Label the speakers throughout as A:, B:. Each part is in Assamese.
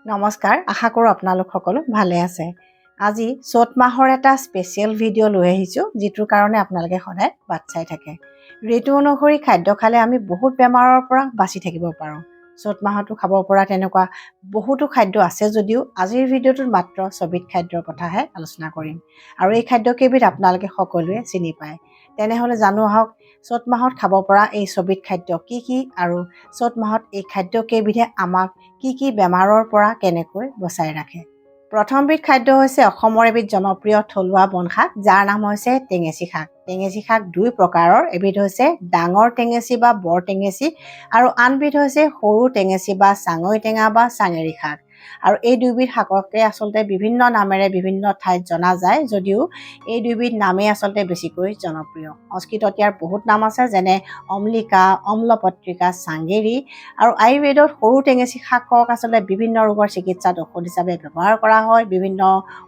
A: নমস্কাৰ, আশা কৰোঁ আপোনালোক সকলো ভালে আছে। আজি চ'ত মাহৰ এটা স্পেচিয়েল ভিডিঅ' লৈ আহিছোঁ, যিটোৰ কাৰণে আপোনালোকে সদায় বাট চাই থাকে। ঋতু অনুসৰি খাদ্য খালে আমি বহুত বেমাৰৰ পৰা বাচি থাকিব পাৰোঁ। চ'ত মাহতো খাব পৰা তেনেকুৱা বহুতো খাদ্য আছে যদিও আজিৰ ভিডিঅ'টোত মাত্ৰ ছবিধ খাদ্যৰ কথাহে আলোচনা কৰিম। আৰু এই খাদ্যকেইবিধ আপোনালোকে সকলোৱে চিনি পায়। তেনেহ'লে জানো আহক চ'ত মাহত খাব পৰা এই ছবিধ খাদ্য কি কি আৰু চ'ত মাহত এই খাদ্যকেইবিধে আমাক কি বেমাৰৰ পৰা কেনেকৈ বচাই ৰাখে। প্ৰথমবিধ খাদ্য হৈছে অসমৰ এবিধ জনপ্ৰিয় থলুৱা বনশাক, যাৰ নাম হৈছে টেঙেচি শাক। টেঙেচি শাক দুই প্ৰকাৰৰ, এবিধ হৈছে ডাঙৰ টেঙেচি বা বৰ টেঙেচি আৰু আনবিধ হৈছে সৰু টেঙেচি বা চাঙৈ টেঙা বা চাঙেৰি শাক। আৰু এই দুইবিধ শাককে আচলতে বিভিন্ন নামেৰে বিভিন্ন ঠাইত জনা যায়, যদিও এই দুইবিধ নামেই আচলতে বেছিকৈ জনপ্ৰিয়। সংস্কৃতত ইয়াৰ বহুত নাম আছে, যেনে অম্লিকা, অম্লপত্ৰিকা, চাঙেৰি। আৰু আয়ুৰ্বেদত সৰু টেঙেচি শাকক আচলতে বিভিন্ন ৰোগৰ চিকিৎসাত ঔষধ হিচাপে ব্যৱহাৰ কৰা হয়। বিভিন্ন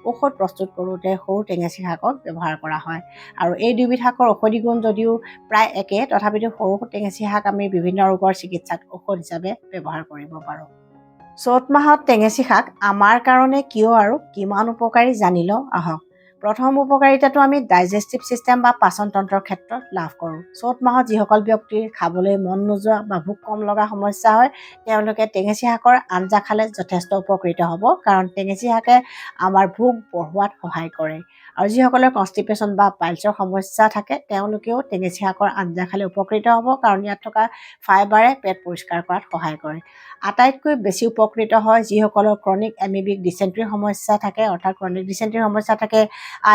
A: ঔষধ প্ৰস্তুত কৰোঁতে সৰু টেঙেচি শাকক ব্যৱহাৰ কৰা হয়। আৰু এই দুইবিধ শাকৰ ঔষধি গুণ যদিও প্ৰায় একে, তথাপিতো সৰু টেঙেচি শাক আমি বিভিন্ন ৰোগৰ চিকিৎসাত ঔষধ হিচাপে ব্যৱহাৰ কৰিব পাৰোঁ। চ'ত মাহত টেঙেচি শাক আমাৰ কাৰণে কিয় আৰু কিমান উপকাৰী জানি লওঁ আহক। প্ৰথম উপকাৰিতাটো আমি ডাইজেষ্টিভ ছিষ্টেম বা পাচনতন্ত্ৰৰ ক্ষেত্ৰত লাভ কৰোঁ। চ'ত মাহত যিসকল ব্যক্তিৰ খাবলৈ মন নোযোৱা বা ভোক কম লগা সমস্যা হয়, তেওঁলোকে টেঙেচি শাকৰ আঞ্জা খালে যথেষ্ট উপকৃত হ'ব, কাৰণ টেঙেচি শাকে আমাৰ ভোক বঢ়োৱাত সহায় কৰে। আৰু যিসকলৰ কনষ্টিপেশ্যন বা পাইলছৰ সমস্যা থাকে, তেওঁলোকেও টেঙেচি শাকৰ আঞ্জা খালে উপকৃত হ'ব, কাৰণ ইয়াত থকা ফাইবাৰে পেট পৰিষ্কাৰ কৰাত সহায় কৰে। আটাইতকৈ বেছি উপকৃত হয় যিসকলৰ ক্ৰনিক এমিবিক ডিচেণ্ট্ৰিৰ সমস্যা থাকে, অৰ্থাৎ ক্ৰনিক ডিচেণ্ট্ৰিৰ সমস্যা থাকে,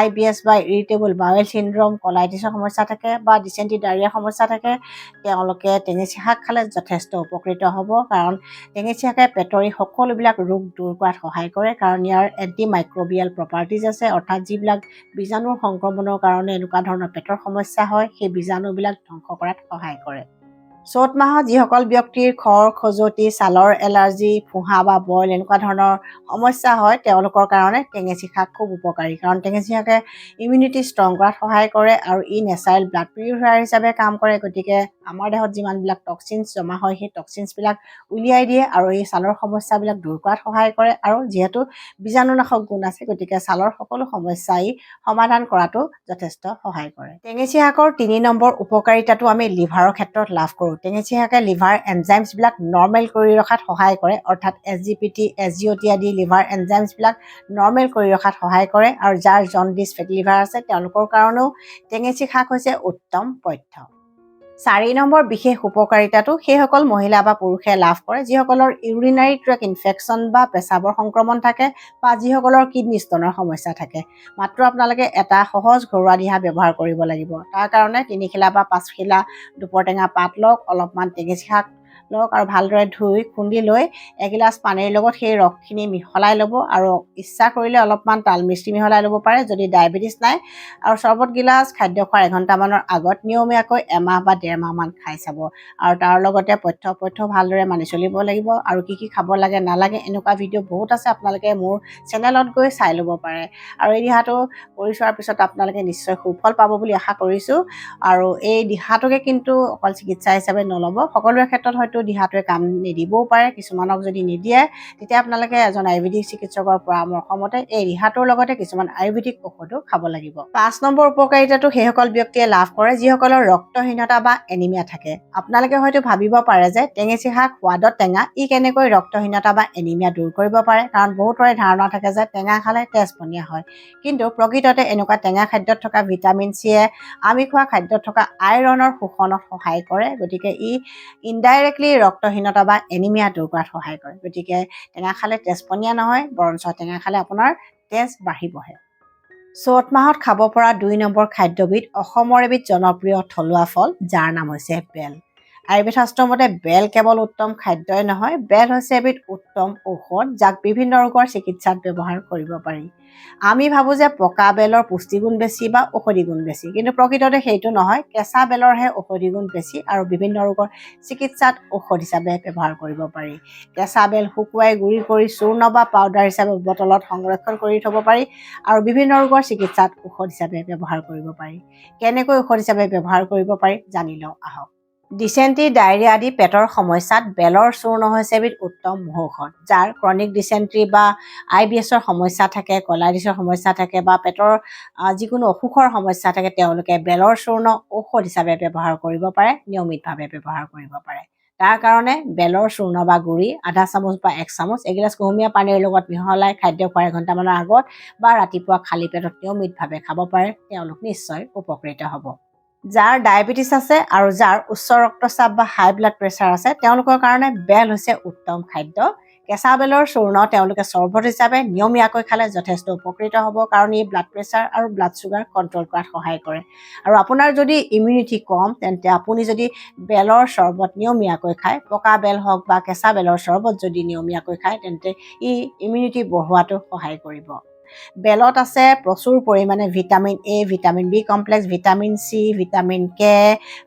A: IBS বা ইৰিটেবল বাৱেল চিণ্ড্ৰম, কলাইটিছৰ সমস্যা থাকে বা ডিচেণ্ট্ৰি ডায়েৰিয়াৰ সমস্যা থাকে, তেওঁলোকে টেঙেচি শাক খালে যথেষ্ট উপকৃত হ'ব, কাৰণ টেঙেচি শাকে পেটৰ এই সকলোবিলাক ৰোগ দূৰ কৰাত সহায় কৰে, কাৰণ ইয়াৰ এণ্টি মাইক্ৰবিয়েল প্ৰপাৰ্টিজ আছে, অৰ্থাৎ যিবিলাক বীজাণুৰ সংক্ৰমণৰ কাৰণে এনেকুৱা ধৰণৰ পেটৰ সমস্যা হয়, সেই বীজাণুবিলাক ধ্বংস কৰাত সহায় কৰে। চ'ত মাহত যিসকল ব্যক্তিৰ খৰ, খজুৱতি, ছালৰ এলাৰ্জি, ফোঁহা বা বইল এনেকুৱা ধৰণৰ সমস্যা হয়, তেওঁলোকৰ কাৰণে টেঙেচি শাক খুব উপকাৰী, কাৰণ টেঙেচি শাকে ইমিউনিটি ষ্ট্ৰং কৰাত সহায় কৰে আৰু ই নেচাৰেল ব্লাড পিউৰিফায়াৰ হিচাপে কাম কৰে। গতিকে আমাৰ দেহত যিমানবিলাক টক্সিনছ জমা হয়, সেই টক্সিনছবিলাক উলিয়াই দিয়ে আৰু এই ছালৰ সমস্যাবিলাক দূৰ কৰাত সহায় কৰে। আৰু যিহেতু বীজাণুনাশক গুণ আছে, গতিকে ছালৰ সকলো সমস্যাই সমাধান কৰাটো যথেষ্ট সহায় কৰে। টেঙেচি শাকৰ ৩ নম্বৰ উপকাৰিতাটো আমি লিভাৰৰ ক্ষেত্ৰত লাভ কৰোঁ। টেঙেচি শাকে লিভাৰ এনজাইমছবিলাক নৰ্মেল কৰি ৰখাত সহায় কৰে, অৰ্থাৎ SGPT, SGOT আদি লিভাৰ এনজাইমছবিলাক নৰ্মেল কৰি ৰখাত সহায় কৰে। আৰু যাৰ জণ্ডিছ, ফেটি লিভাৰ আছে, তেওঁলোকৰ কাৰণেও টেঙেচি শাক হৈছে উত্তম পথ্য। ৪ নম্বৰ বিশেষ উপকাৰিতাটো সেইসকল মহিলা বা পুৰুষে লাভ কৰে যিসকলৰ ইউৰিনাৰী ট্ৰেক্ট ইনফেকশ্যন বা পেচাবৰ সংক্ৰমণ থাকে, বা যিসকলৰ কিডনী ষ্টনৰ সমস্যা থাকে। মাত্ৰ আপোনালোকে এটা সহজ ঘৰুৱা দিহা ব্যৱহাৰ কৰিব লাগিব। তাৰ কাৰণে ৩ খিলা বা ৫ খিলা দুপৰটেঙা পাত লওক, অলপমান টেঙেচি শাক লওক আৰু ভালদৰে ধুই খুন্দি লৈ এগিলাচ পানীৰ লগত সেই ৰসখিনি মিহলাই ল'ব, আৰু ইচ্ছা কৰিলে অলপমান তাল মিস্ত্ৰী মিহলাই ল'ব পাৰে যদি ডায়েবেটিছ নাই। আৰু চৰ্বত গিলাচ খাদ্য খোৱাৰ এঘণ্টামানৰ আগত নিয়মীয়াকৈ এমাহ বা ১.৫ মাহমান খাই চাব। আৰু তাৰ লগতে পথ্য ভালদৰে মানি চলিব লাগিব। আৰু কি খাব লাগে নালাগে এনেকুৱা ভিডিঅ' বহুত আছে, আপোনালোকে মোৰ চেনেলত গৈ চাই ল'ব পাৰে। আৰু এই দিহাটো কৰি চোৱাৰ পিছত আপোনালোকে নিশ্চয় সুফল পাব বুলি আশা কৰিছোঁ। আৰু এই দিহাটোকে কিন্তু অকল চিকিৎসা হিচাপে নল'ব। সকলোৰে ক্ষেত্ৰত হয়তো দিহাটোৱে কাম নিদিবও পাৰে, কিছুমানক যদি নিদিয়ে তেতিয়া আপোনালোকে এজন আয়ুৰ্বেদিক চিকিৎসকৰ পৰামৰ্শ মতে এই দিহাটোৰ লগতে কিছুমান আয়ুৰ্বেদিক ঔষধো খাব লাগিব। ৫ নম্বৰ উপকাৰিতাটো সেইসকল ব্যক্তিয়ে লাভ কৰে যিসকলৰ ৰক্তহীনতা বা এনিমিয়া থাকে। আপোনালোকে হয়তো ভাবিব পাৰে যে টেঙেচি শাক সোৱাদত টেঙা, ই কেনেকৈ ৰক্তহীনতা বা এনিমিয়া দূৰ কৰিব পাৰে, কাৰণ বহুতৰে ধাৰণা থাকে যে টেঙা খালে তেজ পনীয়া হয়। কিন্তু প্ৰকৃততে এনেকুৱা টেঙা খাদ্যত থকা ভিটামিন চিয়ে আমি খোৱা খাদ্যত থকা আইৰণৰ শোষণত সহায় কৰে। গতিকে ই ইনডাইৰেক্টলি ৰক্তহীনতা বা এনিমিয়া দূৰ কৰাত সহায় কৰে। গতিকে টেঙা খালে তেজ পনীয়া নহয়, বৰঞ্চ টেঙা খালে আপোনাৰ তেজ বাঢ়িবহে। চ'ত মাহত খাব পৰা ২ নম্বৰ খাদ্যবিধ অসমৰ এবিধ জনপ্ৰিয় থলুৱা ফল, যাৰ নাম হৈছে বেল। আয়ুৰ্বেদ শাস্ত্ৰৰ মতে বেল কেৱল উত্তম খাদ্যই নহয়, বেল হৈছে এবিধ উত্তম ঔষধ, যাক বিভিন্ন ৰোগৰ চিকিৎসাত ব্যৱহাৰ কৰিব পাৰি। আমি ভাবোঁ যে পকা বেলৰ পুষ্টিগুণ বেছি বা ঔষধি গুণ বেছি, কিন্তু প্ৰকৃততে সেইটো নহয়। কেঁচা বেলৰহে ঔষধি গুণ বেছি আৰু বিভিন্ন ৰোগৰ চিকিৎসাত ঔষধ হিচাপে ব্যৱহাৰ কৰিব পাৰি। কেঁচা বেল শুকুৱাই গুড়ি কৰি চূৰ্ণ বা পাউডাৰ হিচাপে বটলত সংৰক্ষণ কৰি থ'ব পাৰি আৰু বিভিন্ন ৰোগৰ চিকিৎসাত ঔষধ হিচাপে ব্যৱহাৰ কৰিব পাৰি। কেনেকৈ ঔষধ হিচাপে ব্যৱহাৰ কৰিব পাৰি জানি লওঁ আহক। ডিচেণ্ট্ৰি, ডায়েৰিয়া আদি পেটৰ সমস্যাত বেলৰ চূৰ্ণ হৈছে এবিধ উত্তম মহৌষধ। যাৰ ক্ৰনিক ডিচেণ্ট্ৰি বা IBSৰ সমস্যা থাকে, কলাইটিছৰ সমস্যা থাকে বা পেটৰ যিকোনো অসুখৰ সমস্যা থাকে, তেওঁলোকে বেলৰ চূৰ্ণ ঔষধ হিচাপে ব্যৱহাৰ কৰিব পাৰে, নিয়মিতভাৱে ব্যৱহাৰ কৰিব পাৰে। তাৰ কাৰণে বেলৰ চূৰ্ণ বা গুড়ি আধা চামুচ বা 1 চামুচ এগিলাচ কুহুমীয়া পানীৰ লগত মিহলাই খাদ্য খোৱাৰ এঘণ্টামানৰ আগত বা ৰাতিপুৱা খালী পেটত নিয়মিতভাৱে খাব পাৰে, তেওঁলোক নিশ্চয় উপকৃত হ'ব। যাৰ ডায়েবেটিছ আছে আৰু যাৰ উচ্চ ৰক্তচাপ বা হাই ব্লাড প্ৰেছাৰ আছে, তেওঁলোকৰ কাৰণে বেল হৈছে উত্তম খাদ্য। কেঁচা বেলৰ চূৰ্ণ তেওঁলোকে চৰ্বত হিচাপে নিয়মীয়াকৈ খালে যথেষ্ট উপকৃত হ'ব, কাৰণ ই ব্লাড প্ৰেছাৰ আৰু ব্লাড চুগাৰ কণ্ট্ৰল কৰাত সহায় কৰে। আৰু আপোনাৰ যদি ইমিউনিটি কম, তেন্তে আপুনি যদি বেলৰ চৰ্বত নিয়মীয়াকৈ খায়, পকা বেল হওক বা কেঁচা বেলৰ চৰ্বত যদি নিয়মীয়াকৈ খায়, তেন্তে ই ইমিউনিটি বঢ়োৱাটো সহায় কৰিব। বেলত আছে প্ৰচুৰ পৰিমাণে vitamin A, vitamin B complex, vitamin C, vitamin K,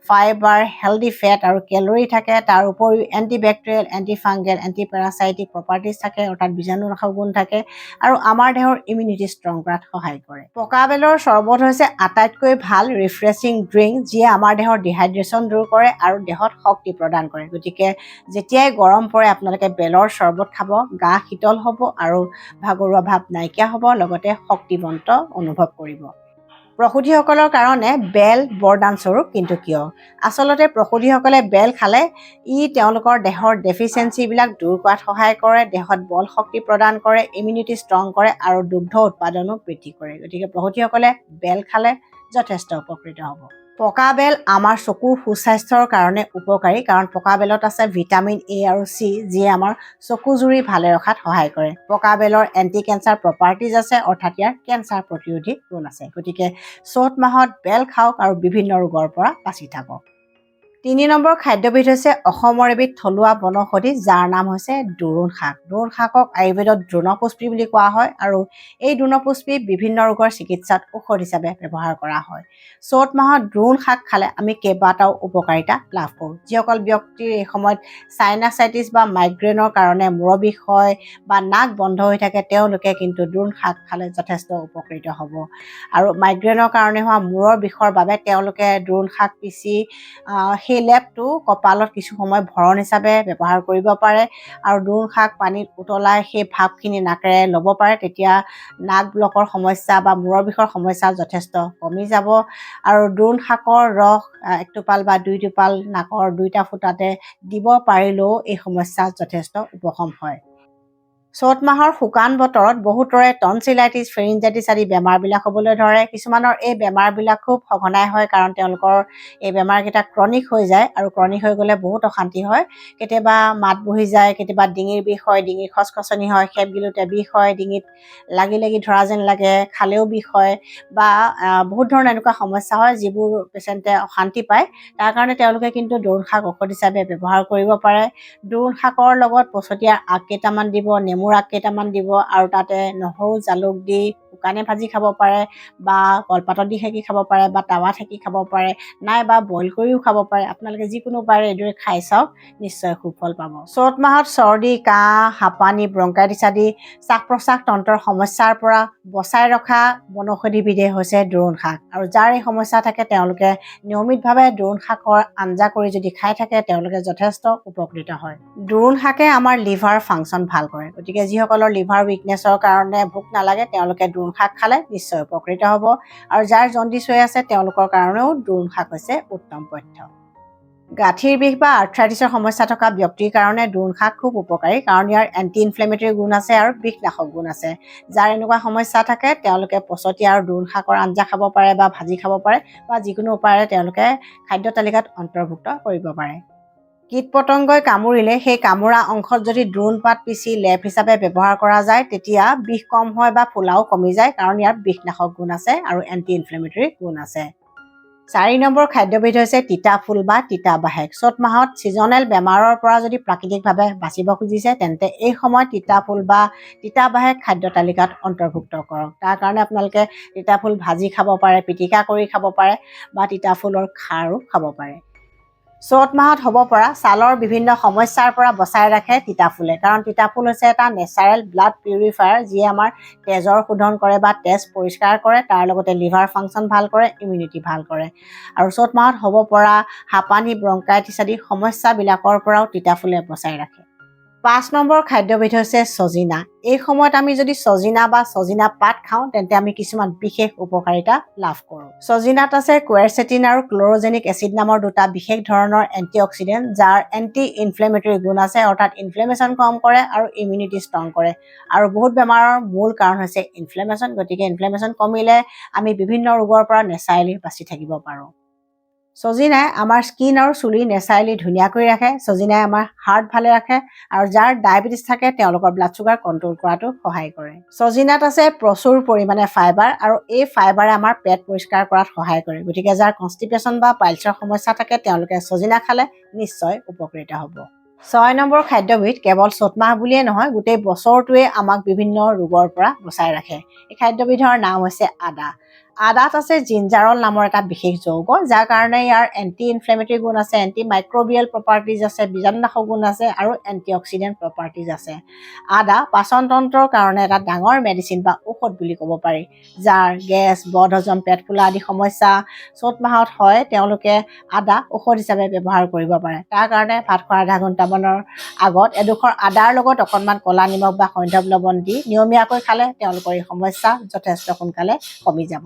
A: fibre, healthy fat আৰু কেলৰি থাকে। তাৰ উপৰিও এণ্টিবেক্টেৰিয়েল, এণ্টিফাংগেল, এণ্টিপেৰাচাইটিক প্ৰপাৰ্টিজ থাকে, অৰ্থাৎ বীজাণুনাশক গুণ থাকে আৰু আমাৰ দেহৰ ইমিউনিটি ষ্ট্ৰং কৰাত সহায় কৰে। পকা বেলৰ চৰ্বত হৈছে আটাইতকৈ ভাল ৰিফ্ৰেছিং ড্ৰিংক, যিয়ে আমাৰ দেহৰ ডিহাইড্ৰেশ্যন দূৰ কৰে আৰু দেহত শক্তি প্ৰদান কৰে। গতিকে যেতিয়াই গৰম পৰে আপোনালোকে বেলৰ চৰ্বত খাব, গা শীতল হ'ব আৰু ভাগৰুৱা ভাৱ নাইকিয়া হ'ব, লগতে শক্তিবন্ত অনুভৱ কৰিব। প্ৰসূতিসকলৰ কাৰণে বেল বৰদান স্বৰূপ। কিন্তু কিয়? আচলতে প্ৰসূতিসকলে বেল খালে ই তেওঁলোকৰ দেহৰ ডেফিচিয়েঞ্চিবিলাক দূৰ কৰাত সহায় কৰে, দেহত বল শক্তি প্ৰদান কৰে, ইমিউনিটি ষ্ট্ৰং কৰে আৰু দুগ্ধ উৎপাদনো বৃদ্ধি কৰে। গতিকে প্ৰসূতিসকলে বেল খালে যথেষ্ট উপকৃত হ'ব। পকা বেল আমাৰ চকুৰ সুস্বাস্থ্যৰ কাৰণে উপকাৰী, কাৰণ পকা বেলত আছে ভিটামিন A আৰু C, যিয়ে আমাৰ চকু জুৰি ভালে ৰখাত সহায় কৰে। পকা বেলৰ এণ্টি কেঞ্চাৰ প্ৰপাৰ্টিজ আছে, অৰ্থাৎ ইয়াৰ কেঞ্চাৰ প্ৰতিৰোধী গুণ আছে। গতিকে চ'ত মাহত বেল খাওক আৰু বিভিন্ন ৰোগৰ পৰা বাচি থাকক। 3 নম্বৰ খাদ্যবিধ হৈছে অসমৰ এবিধ থলুৱা বনৌষধি, যাৰ নাম হৈছে দোৰোণ শাক। দোৰোণ শাকক আয়ুৰ্বেদত দ্ৰোণপুষ্পী বুলি কোৱা হয় আৰু এই দ্ৰোণপুষ্পী বিভিন্ন ৰোগৰ চিকিৎসাত ঔষধ হিচাপে ব্যৱহাৰ কৰা হয়। চ'ত মাহত দোৰোণ শাক খালে আমি কেইবাটাও উপকাৰিতা লাভ কৰোঁ। যিসকল ব্যক্তিৰ এই সময়ত চাইনাচাইটিছ বা মাইগ্ৰেনৰ কাৰণে মূৰৰ বিষ হয় বা নাক বন্ধ হৈ থাকে, তেওঁলোকে কিন্তু দোৰোণ শাক খালে যথেষ্ট উপকৃত হ'ব। আৰু মাইগ্ৰেনৰ কাৰণে হোৱা মূৰৰ বিষৰ বাবে তেওঁলোকে দোৰোণ শাক পিচি সেই লেপটো কপালত কিছু সময় ভৰণ হিচাপে ব্যৱহাৰ কৰিব পাৰে আৰু দোৰোণ শাক পানীত উতলাই সেই ভাপখিনি নাকেৰে ল'ব পাৰে। তেতিয়া নাক ব্লকৰ সমস্যা বা মূৰৰ বিষৰ সমস্যা যথেষ্ট কমি যাব। আৰু দোৰোণ শাকৰ ৰস 1 টোপাল বা 2 টোপাল নাকৰ 2টা ফুটাতে দিব পাৰিলেও এই সমস্যা যথেষ্ট উপশম হয়। চ'ত মাহৰ শুকান বতৰত বহুতৰে টনচিলাইটিছ, ফেৰিনজাইটিছ আদি বেমাৰবিলাক হ'বলৈ ধৰে। কিছুমানৰ এই বেমাৰবিলাক খুব সঘনাই হয়, কাৰণ তেওঁলোকৰ এই বেমাৰকেইটা ক্ৰনিক হৈ যায় আৰু ক্ৰনিক হৈ গ'লে বহুত অশান্তি হয়। কেতিয়াবা মাত বহি যায়, কেতিয়াবা ডিঙিৰ বিষ হয়, ডিঙিৰ খচখচনি হয়, খেপ গিলোতে বিষ হয়, ডিঙিত লাগি লাগি ধৰা যেন লাগে, খালেও বিষ হয় বা বহুত ধৰণৰ এনেকুৱা সমস্যা হয় যিবোৰ পেচেণ্টে অশান্তি পায়। তাৰ কাৰণে তেওঁলোকে কিন্তু দোৰোণ শাক ঔষধ হিচাপে ব্যৱহাৰ কৰিব পাৰে। দোৰোণ শাকৰ লগত পচতীয়াৰ আগ কেইটামান দিব, নেমুৰ আগ কেইটামান দিব আৰু তাতে নহৰু জালুক দি শুকানে ভাজি খাব পাৰে বা কলপাতত দি সেকি খাব পাৰে বা টাৱাত সেকি খাব পাৰে, নাইবা বইল কৰিও খাব পাৰে। আপোনালোকে যিকোনো পাৰে এইদৰে খাই চাওক, নিশ্চয় সুফল পাব। চ'ত মাহত চৰ্দি, কাহ, হাঁপানি, ব্ৰংকাইটিছ আদি শ্বাস প্ৰশ্বাস তন্ত্ৰৰ সমস্যাৰ পৰা বচাই ৰখা বনৌষধিবিধে হৈছে দোৰোণ শাক। আৰু যাৰ এই সমস্যা থাকে, তেওঁলোকে নিয়মিতভাৱে দোৰোণ শাকৰ আঞ্জা কৰি যদি খাই থাকে, তেওঁলোকে যথেষ্ট উপকৃত হয়। দোৰোণ শাকে আমাৰ লিভাৰ ফাংচন ভাল কৰে। গতিকে যিসকলৰ লিভাৰ উইকনেছৰ কাৰণে ভোক নালাগে, তেওঁলোকে দোৰোণ শাক খালে নিশ্চয় উপকৃত হ'ব। আৰু যাৰ জণ্ডিছ হৈ আছে, তেওঁলোকৰ কাৰণেও দোৰোণ শাক হৈছে উত্তম পথ্য। গাঁঠিৰ বিষ বা আৰ্থ্ৰাইটিছৰ সমস্যা থকা ব্যক্তিৰ কাৰণে দোৰোণ শাক খুব উপকাৰী, কাৰণ ইয়াৰ এণ্টি ইনফ্লেমেটৰী গুণ আছে আৰু বিষনাশক গুণ আছে। যাৰ এনেকুৱা সমস্যা থাকে, তেওঁলোকে পচতীয়া আৰু দোৰোণ শাকৰ আঞ্জা খাব পাৰে বা ভাজি খাব পাৰে বা যিকোনো উপায়েৰে তেওঁলোকে খাদ্য তালিকাত অন্তৰ্ভুক্ত কৰিব পাৰে। কীট পতংগই কামুৰিলে সেই কামোৰা অংশত যদি দোৰোণ পাত পিচি লেপ হিচাপে ব্যৱহাৰ কৰা যায়, তেতিয়া বিষ কম হয় বা ফুলাও কমি যায়, কাৰণ ইয়াত বিষনাশক গুণ আছে আৰু এণ্টি ইনফ্লেমেটৰী গুণ আছে। 4 নম্বৰ খাদ্যবিধ হৈছে তিতা ফুল বা তিতা বাহেক। চ'ত মাহত ছিজনেল বেমাৰৰ পৰা যদি প্ৰাকৃতিকভাৱে বাচিব খুজিছে, তেন্তে এই সময়ত তিতা ফুল বা তিতা বাহেক খাদ্য তালিকাত অন্তৰ্ভুক্ত কৰক। তাৰ কাৰণে আপোনালোকে তিতা ফুল ভাজি খাব পাৰে, পিটিকা কৰি খাব পাৰে বা তিতা ফুলৰ খাৰো খাব পাৰে। চ'ত মাহত হ'ব পৰা ছালৰ বিভিন্ন সমস্যাৰ পৰা বচাই ৰাখে তিতা ফুলে, কাৰণ তিতা ফুল হৈছে এটা নেচাৰেল ব্লাড পিউৰিফায়াৰ, যিয়ে আমাৰ তেজৰ শোধন কৰে বা তেজ পৰিষ্কাৰ কৰে, তাৰ লগতে লিভাৰ ফাংচন ভাল কৰে, ইমিউনিটি ভাল কৰে। আৰু চ'ত মাহত হ'ব পৰা হাঁপানি, ব্ৰংকাইটিছ আদি সমস্যাবিলাকৰ পৰাও তিতা ফুলে বচাই ৰাখে। 5 নম্বৰ খাদ্যবিধ হৈছে ছজিনা। এই সময়ত আমি যদি ছজিনা বা ছজিনা পাত খাওঁ তেন্তে আমি কিছুমান বিশেষ উপকাৰিতা লাভ কৰোঁ। ছজিনাত আছে কোৱেৰচেটিন আৰু ক্ল'ৰজেনিক এচিড নামৰ দুটা বিশেষ ধৰণৰ এণ্টিঅক্সিডেণ্ট, যাৰ এণ্টি ইনফ্লেমেটৰী গুণ আছে, অৰ্থাৎ ইনফ্লেমেশ্যন কম কৰে আৰু ইমিউনিটি ষ্ট্ৰং কৰে। আৰু বহুত বেমাৰৰ মূল কাৰণ হৈছে ইনফ্লেমেশ্যন, গতিকে ইনফ্লেমেশ্যন কমিলে আমি বিভিন্ন ৰোগৰ পৰা নেচাৰেলি বাচি থাকিব পাৰোঁ। ছজিনাই আমাৰ স্কিন আৰু চুলি নেচাৰেলি ধুনীয়া কৰি ৰাখে। ছজিনাই আমাৰ হাৰ্ট ভালে ৰাখে আৰু যাৰ ডায়েবেটিছ থাকে তেওঁলোকৰ ব্লাড চুগাৰ কণ্ট্ৰল কৰাটো সহায় কৰে। ছজিনাত আছে প্ৰচুৰ পৰিমাণে ফাইবাৰ, আৰু এই ফাইবাৰে আমাৰ পেট পৰিষ্কাৰ কৰাত সহায় কৰে। গতিকে যাৰ কনষ্টিপেশ্যন বা পাইলছৰ সমস্যা থাকে তেওঁলোকে ছজিনা খালে নিশ্চয় উপকৃত হ'ব। 6 নম্বৰ খাদ্যবিধ কেৱল চ'ত মাহ বুলিয়ে নহয়, গোটেই বছৰটোৱে আমাক বিভিন্ন ৰোগৰ পৰা বচাই ৰাখে। এই খাদ্যবিধৰ নাম হৈছে আদা। আদাত আছে জিঞ্জাৰল নামৰ এটা বিশেষ যৌগ, যাৰ কাৰণে ইয়াৰ এণ্টি ইনফ্লেমেটৰী গুণ আছে, এণ্টি মাইক্ৰবিয়েল প্ৰপাৰ্টিজ আছে, বীজাণুনাশক গুণ আছে আৰু এণ্টি অক্সিডেণ্ট প্ৰপাৰ্টিজ আছে। আদা পাচনতন্ত্ৰৰ কাৰণে এটা ডাঙৰ মেডিচিন বা ঔষধ বুলি ক'ব পাৰি। যাৰ গেছ, বদহজম, পেট ফুলা আদি সমস্যা চ'ত মাহত হয় তেওঁলোকে আদা ঔষধ হিচাপে ব্যৱহাৰ কৰিব পাৰে। তাৰ কাৰণে ভাত খোৱাৰ আধা ঘণ্টামানৰ আগত এডোখৰ আদাৰ লগত অকণমান ক'লা নিমখ বা সৈন্ধৱ লৱণ দি নিয়মীয়াকৈ খালে তেওঁলোকৰ এই সমস্যা যথেষ্ট সোনকালে কমি যাব।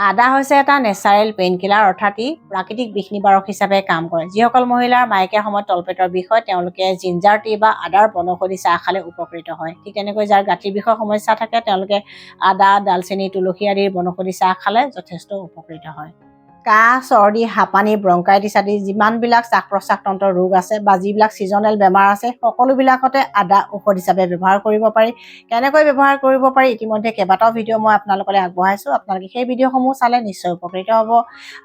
A: আদা হৈছে এটা নেচাৰেল পেইন কিলাৰ, অৰ্থাৎ ই প্ৰাকৃতিক বিষ নিবাৰক হিচাপে কাম কৰে। যিসকল মহিলাৰ মাহেকীয়া সময়ত তলপেটৰ বিষ হয় তেওঁলোকে জিঞ্জাৰ টি বা আদাৰ বনৌষধি চাহ খালে উপকৃত হয়। ঠিক তেনেকৈ যাৰ গাঁঠিৰ বিষৰ সমস্যা থাকে তেওঁলোকে আদা, ডালচেনি, তুলসী আদিৰ বনৌষধি চাহ খালে যথেষ্ট উপকৃত হয়। কাহ, চৰ্দি, হাঁপানি, ব্ৰংকাইটিছ আদি যিমানবিলাক শ্বাস প্ৰশ্বাস তন্ত্ৰৰ ৰোগ আছে বা যিবিলাক ছিজনেল বেমাৰ আছে সকলোবিলাকতে আদা ঔষধ হিচাপে ব্যৱহাৰ কৰিব পাৰি। কেনেকৈ ব্যৱহাৰ কৰিব পাৰি ইতিমধ্যে কেইবাটাও ভিডিঅ' মই আপোনালোকলৈ আগবঢ়াইছোঁ। আপোনালোকে সেই ভিডিঅ'সমূহ চালে নিশ্চয় উপকৃত হ'ব।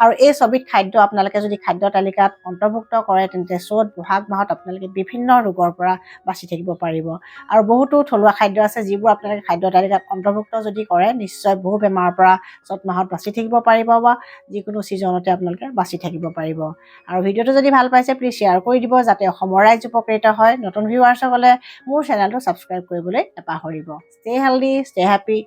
A: আৰু এই ছবিধ খাদ্য আপোনালোকে যদি খাদ্য তালিকাত অন্তৰ্ভুক্ত কৰে তেন্তে চ'ত বহাগ মাহত আপোনালোকে বিভিন্ন ৰোগৰ পৰা বাচি থাকিব পাৰিব। আৰু বহুতো থলুৱা খাদ্য আছে যিবোৰ আপোনালোকে খাদ্য তালিকাত অন্তৰ্ভুক্ত যদি কৰে নিশ্চয় বহু বেমাৰৰ পৰা চ'ত মাহত বাচি থাকিব পাৰিব বা যিকোনো ছিজনতে আপোনালোকে বাচি থাকিব পাৰিব। আৰু ভিডিঅ'টো যদি ভাল পাইছে প্লিজ শ্বেয়াৰ কৰি দিব যাতে অসমৰ ৰাইজ উপকৃত হয়। নতুন ভিউৱাৰ্ছসকলে মোৰ চেনেলটো ছাবস্ক্ৰাইব কৰিবলৈ নাপাহৰিব। Stay healthy, stay happy.